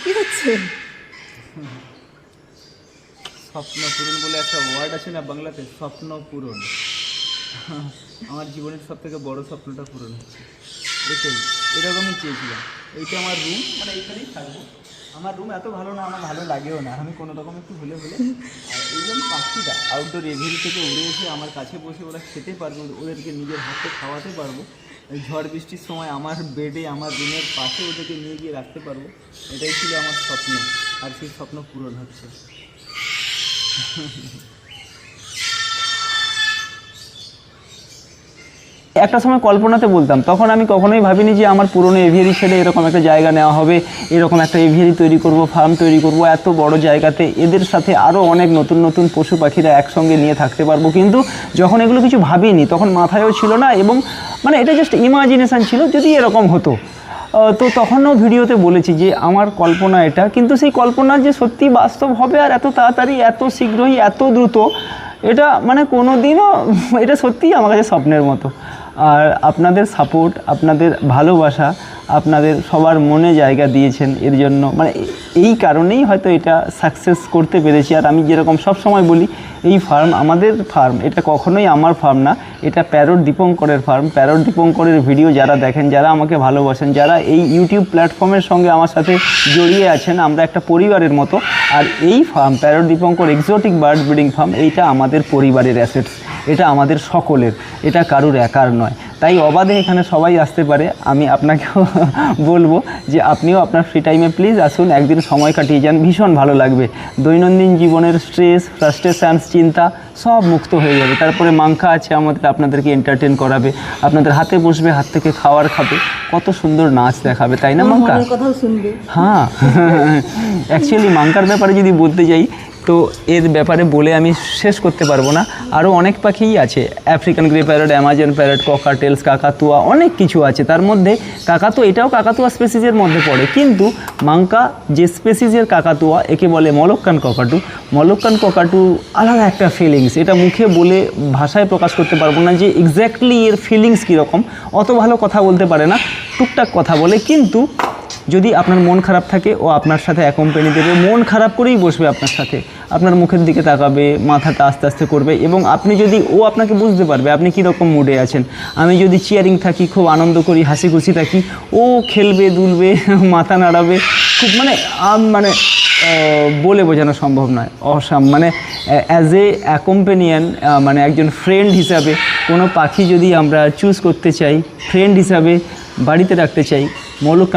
কি হচ্ছে? স্বপ্ন পূরণ বলে একটা ওয়ার্ড আছে না বাংলাতে, স্বপ্ন পূরণ। আমার জীবনের সব থেকে বড় স্বপ্নটা পূরণ হচ্ছে, এটাই এরকমই চেয়েছিলাম। এইটা আমার রুম, মানে এইখানেই থাকবো। আমার রুম এত ভালো না, আমার ভালো লাগেও না, আমি কোনো রকম একটু হলে আর এই যেমন পাখিটা আউটডোর এভিরি থেকে উড়ে এসে আমার কাছে বসে ওরা খেতে পারবো, ওদেরকে নিজের হাতে খাওয়াতে পারবো, ঝড় বৃষ্টির সময় আমার বেডে আমার রুমের পাশে ওদেরকে নিয়ে গিয়ে রাখতে পারবো, এটাই ছিল আমার স্বপ্ন। আর সেই স্বপ্ন পূরণ হচ্ছে। একটা সময় কল্পনাতে বলতাম, তখন আমি কখনোই ভাবিনি যে আমার পুরনো এভিয়ারি ছেড়ে এরকম একটা জায়গা নেওয়া হবে, এরকম একটা এভিয়ারি তৈরি করব, ফার্ম তৈরি করব এত বড় জায়গাতে, এদের সাথে আরও অনেক নতুন নতুন পশু পাখিরা একসঙ্গে নিয়ে থাকতে পারবো। কিন্তু যখন এগুলো কিছু ভাবিনি, তখন মাথায়ও ছিল না, এবং মানে এটা জাস্ট ইমাজিনেশান ছিল যদি এরকম হতো। তো তখনও ভিডিওতে বলেছি যে আমার কল্পনা এটা, কিন্তু সেই কল্পনা যে সত্যি বাস্তব হবে আর এত তাড়াতাড়ি, এত শীঘ্রই, এত দ্রুত, এটা মানে কোনো দিনও, এটা সত্যিই আমার কাছে স্বপ্নের মতো। আর আপনাদের সাপোর্ট, আপনাদের ভালোবাসা, আপনাদের সবার মনে জায়গা দিয়েছেন, এর জন্য মানে এই কারণেই হয়তো এটা সাকসেস করতে পেরেছি। আর আমি যেরকম সব সময় বলি, এই ফার্ম আমাদের ফার্ম, এটা কখনোই আমার ফার্ম না, এটা প্যারট দীপঙ্করের ফার্ম। প্যারট দীপঙ্করের ভিডিও যারা দেখেন, যারা আমাকে ভালোবাসেন, যারা এই ইউটিউব প্ল্যাটফর্মের সঙ্গে আমার সাথে জড়িয়ে আছেন, আমরা একটা পরিবারের মতো। আর এই farm parrot Dipankar exotic bird breeding farm, এইটা আমাদের পরিবারের অ্যাসেটস, এটা আমাদের সকলের, এটা কারুর একার নয়। তাই অবাধে এখানে সবাই আসতে পারে। আমি আপনাকেও বলবো যে আপনিও আপনার ফ্রি টাইমে প্লিজ আসুন, একদিন সময় কাটিয়ে যান, ভীষণ ভালো লাগবে। দৈনন্দিন জীবনের স্ট্রেস, ফ্রাস্ট্রেশনস, চিন্তা সব মুক্ত হয়ে যাবে। তারপরে মাংকা আছে আমাদের, আপনাদেরকে এন্টারটেন করাবে, আপনাদের হাতে বসবে, হাত থেকে খাবার খাবে, কত সুন্দর নাচ দেখাবে, তাই না মাংকা? কথাও শুনবে। হ্যাঁ, অ্যাকচুয়ালি মাংকার ব্যাপারে যদি বলতে যাই, তো এর ব্যাপারে বলে আমি শেষ করতে পারবো না। আরও অনেক পাখিই আছে, African grey parrot, Amazon parrot, cockatiels, কাকাতুয়া, অনেক কিছু আছে। তার মধ্যে কাকাতুয়া, এটাও কাকাতুয়া স্পেসিসের মধ্যে পড়ে, কিন্তু মাংকা যে স্পেসিসের কাকাতুয়া, একে বলে মলক্কান ককাটু। মলক্কান ককাটু আলাদা একটা ফিলিংস, এটা মুখে বলে ভাষায় প্রকাশ করতে পারবো না যে এক্স্যাক্টলি এর ফিলিংস কীরকম। অত ভালো কথা বলতে পারে না, টুকটাক কথা বলে, কিন্তু যদি আপনার মন খারাপ থাকে, ও আপনার সাথে অ্যাকম্পানি দেবে, মন খারাপ করেই বসবে আপনার সাথে, আপনার মুখের দিকে তাকাবে, মাথাটা আস্তে আস্তে করবে, এবং আপনি যদি, ও আপনাকে বুঝতে পারবে আপনি কীরকম মুডে আছেন। আমি যদি চিয়ারিং থাকি, খুব আনন্দ করি, হাসি খুশি থাকি, ও খেলবে, দুলবে, মাথা নাড়াবে, খুব মানে বলে বোঝানো সম্ভব নয়, মানে অ্যাজ এ অ্যাকম্পেনিয়ান, মানে একজন ফ্রেন্ড হিসাবে কোনো পাখি যদি আমরা চুজ করতে চাই, ফ্রেন্ড হিসাবে বাড়িতে রাখতে চাই, মলক্কান